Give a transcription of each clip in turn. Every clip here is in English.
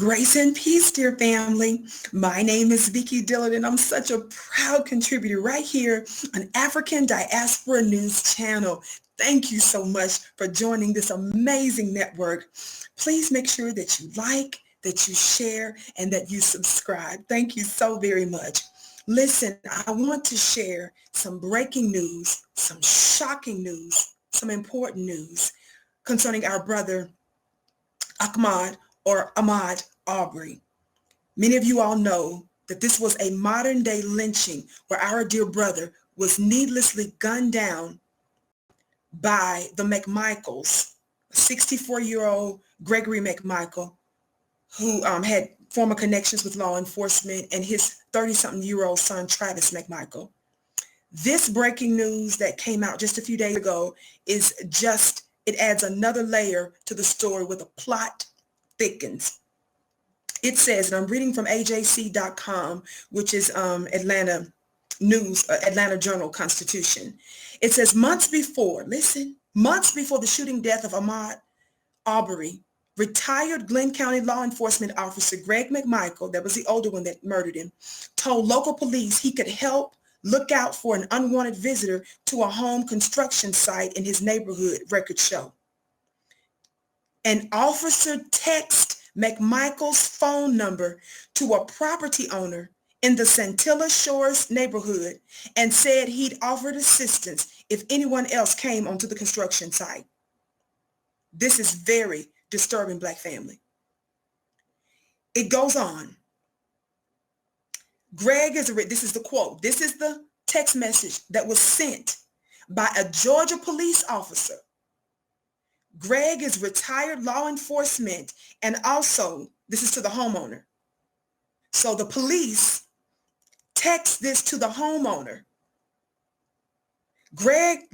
Grace and peace, dear family. My name is Vicki Dillard, and I'm such a proud contributor right here on African Diaspora News Channel. Thank you so much for joining this amazing network. Please make sure that you like, that you share, and that you subscribe. Thank you so very much. Listen, I want to share some breaking news, some shocking news, some important news concerning our brother Ahmaud Arbery. Many of you all know that this was a modern day lynching where our dear brother was needlessly gunned down by the McMichaels, 64-year-old Gregory McMichael, who had former connections with law enforcement, and his 30-something-year-old son, Travis McMichael. This breaking news that came out just a few days ago it adds another layer to the story where the plot thickens. It says, and I'm reading from AJC.com, which is Atlanta Journal-Constitution. It says, months before the shooting death of Ahmaud Arbery, retired Glynn County law enforcement officer Greg McMichael, that was the older one that murdered him, told local police he could help look out for an unwanted visitor to a home construction site in his neighborhood, records show. An officer texted McMichael's phone number to a property owner in the Satilla Shores neighborhood and said he'd offered assistance if anyone else came onto the construction site. This is very disturbing, Black family. It goes on. This is the quote. This is the text message that was sent by a Georgia police officer. Greg is retired law enforcement, and also this is to the homeowner. So the police text this to the homeowner. Greg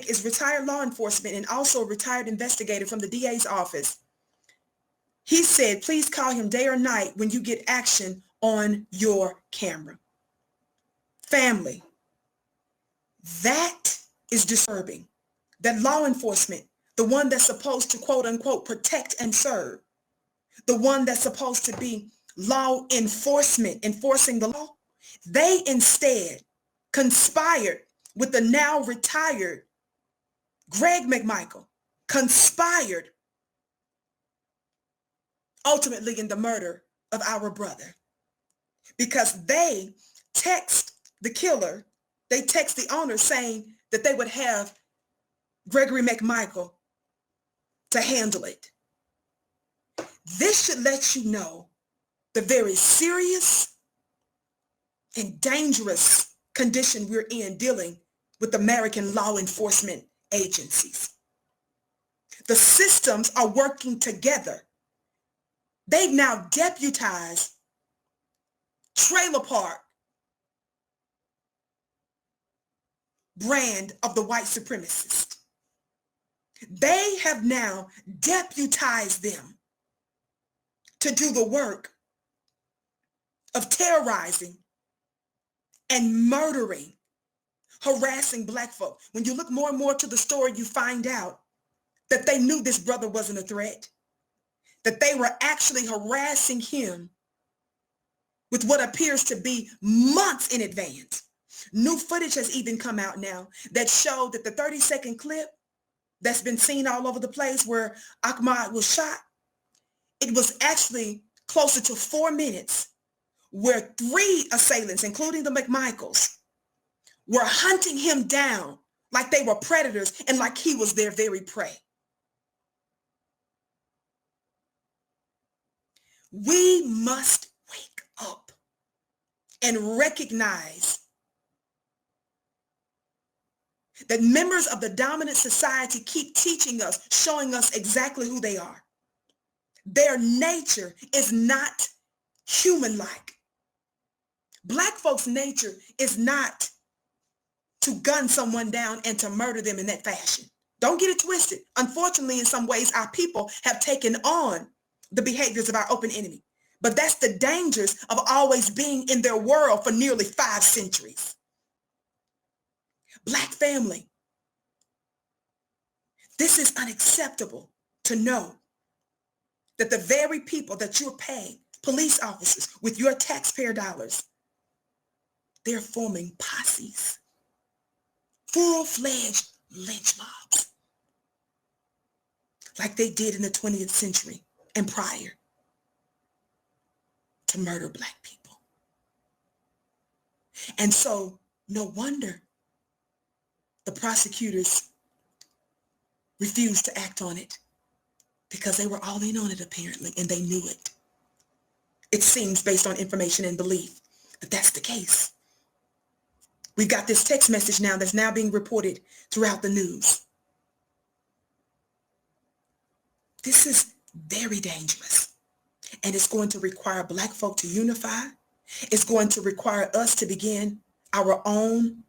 is retired law enforcement and also a retired investigator from the DA's office. He said, please call him day or night when you get action on your camera. Family, that is disturbing. That law enforcement, the one that's supposed to quote unquote protect and serve, the one that's supposed to be law enforcement, enforcing the law, they instead conspired with the now retired Greg McMichael, conspired ultimately in the murder of our brother, because they text the killer, they text the owner saying that they would have Gregory McMichael to handle it. This should let you know the very serious and dangerous condition we're in dealing with American law enforcement agencies. The systems are working together. They've now deputized Trailer Park brand of the white supremacist. They have now deputized them to do the work of terrorizing and murdering, harassing Black folk. When you look more and more to the story, you find out that they knew this brother wasn't a threat, that they were actually harassing him with what appears to be months in advance. New footage has even come out now that showed that the 30-second clip that's been seen all over the place where Ahmaud was shot, it was actually closer to 4 minutes where 3 assailants, including the McMichaels, were hunting him down like they were predators and like he was their very prey. We must wake up and recognize that members of the dominant society keep teaching us, showing us exactly who they are. Their nature is not human-like. Black folks' nature is not to gun someone down and to murder them in that fashion. Don't get it twisted. Unfortunately, in some ways, our people have taken on the behaviors of our open enemy. But that's the dangers of always being in their world for nearly 5 centuries. Black family, this is unacceptable to know that the very people that you're paying, police officers, with your taxpayer dollars, they're forming posses, full-fledged lynch mobs, like they did in the 20th century and prior, to murder Black people. And so, no wonder the prosecutors refused to act on it, because they were all in on it apparently, and they knew it. It seems, based on information and belief, that that's the case. We've got this text message now that's now being reported throughout the news. This is very dangerous, and it's going to require Black folk to unify. It's going to require us to begin our own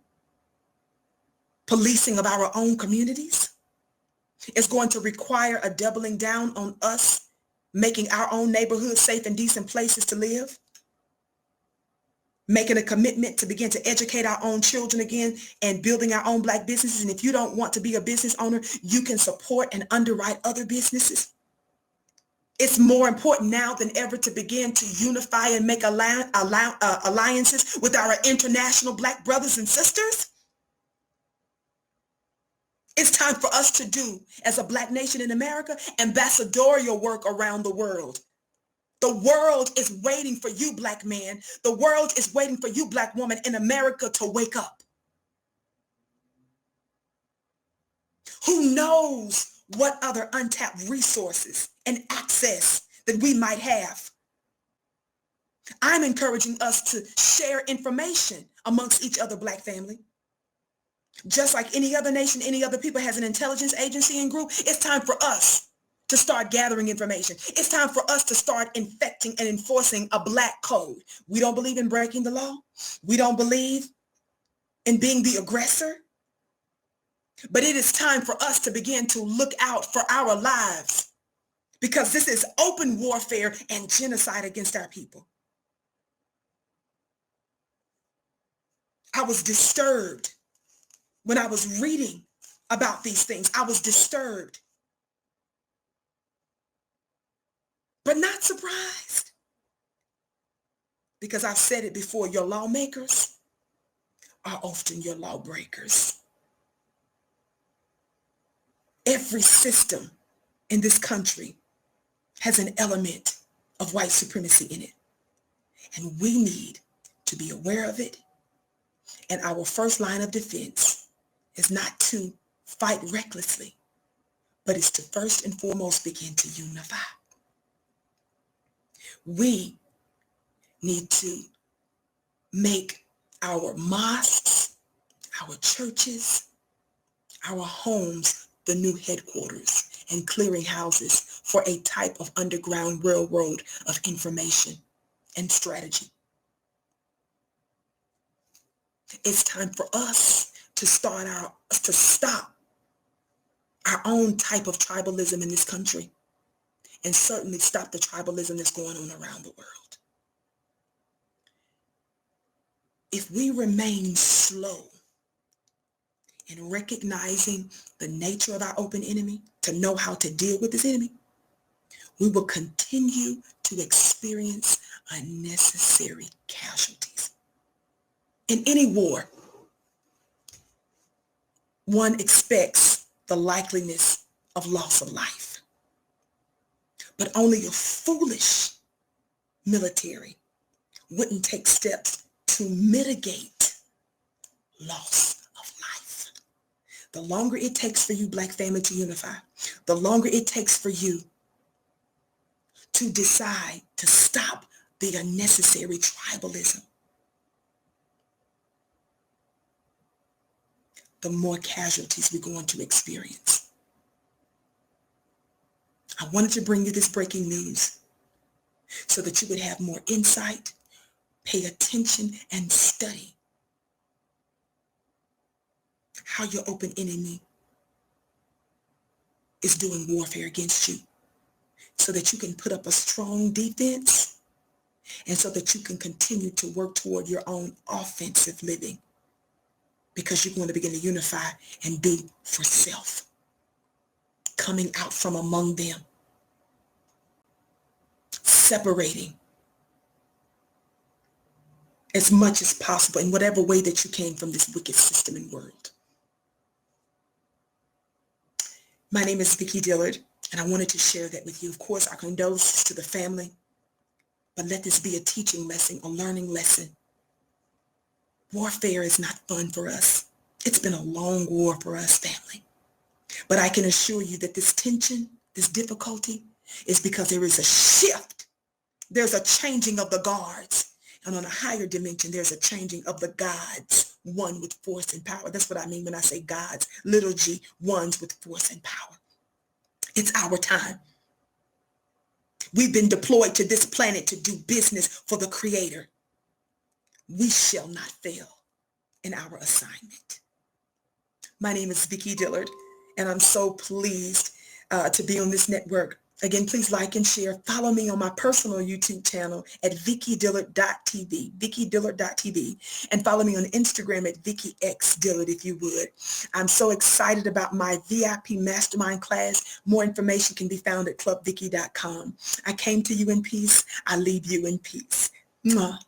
policing of our own communities. It's going to require a doubling down on us making our own neighborhoods safe and decent places to live, making a commitment to begin to educate our own children again, and building our own Black businesses. And if you don't want to be a business owner, you can support and underwrite other businesses. It's more important now than ever to begin to unify and make alliances with our international Black brothers and sisters. It's time for us to do, as a Black nation in America, ambassadorial work around the world. The world is waiting for you, Black man. The world is waiting for you, Black woman in America, to wake up. Who knows what other untapped resources and access that we might have? I'm encouraging us to share information amongst each other, Black family. Just like any other nation, any other people has an intelligence agency and group, it's time for us to start gathering information. It's time for us to start infecting and enforcing a Black code. We don't believe in breaking the law. We don't believe in being the aggressor. But it is time for us to begin to look out for our lives, because this is open warfare and genocide against our people. I was disturbed when I was reading about these things. I was disturbed, but not surprised, because I've said it before, your lawmakers are often your lawbreakers. Every system in this country has an element of white supremacy in it, and we need to be aware of it. And our first line of defense is not to fight recklessly, but it's to first and foremost begin to unify. We need to make our mosques, our churches, our homes the new headquarters and clearinghouses for a type of underground railroad of information and strategy. It's time for us to stop our own type of tribalism in this country, and certainly stop the tribalism that's going on around the world. If we remain slow in recognizing the nature of our open enemy, to know how to deal with this enemy, we will continue to experience unnecessary casualties. In any war, one expects the likeliness of loss of life. But only a foolish military wouldn't take steps to mitigate loss of life. The longer it takes for you, Black family, to unify, the longer it takes for you to decide to stop the unnecessary tribalism, the more casualties we're going to experience. I wanted to bring you this breaking news so that you would have more insight, pay attention, and study how your open enemy is doing warfare against you, so that you can put up a strong defense, and so that you can continue to work toward your own offensive living, because you're going to begin to unify and do for self, coming out from among them. separating as much as possible in whatever way that you can from this wicked system and world. My name is Vicki Dillard, and I wanted to share that with you. Of course, our condolences to the family, but let this be a teaching lesson, a learning lesson. Warfare is not fun for us. It's been a long war for us, family. But I can assure you that this tension, this difficulty, is because there is a shift. There's a changing of the guards. And on a higher dimension, there's a changing of the gods, one with force and power. That's what I mean when I say gods, little g, ones with force and power. It's our time. We've been deployed to this planet to do business for the Creator. We shall not fail in our assignment. My name is Vicki Dillard, and I'm so pleased to be on this network. Again, please like and share. Follow me on my personal YouTube channel at vickydillard.tv, vickydillard.tv, and follow me on Instagram at VickyXDillard if you would. I'm so excited about my VIP mastermind class. More information can be found at clubvicky.com. I came to you in peace. I leave you in peace. Mwah.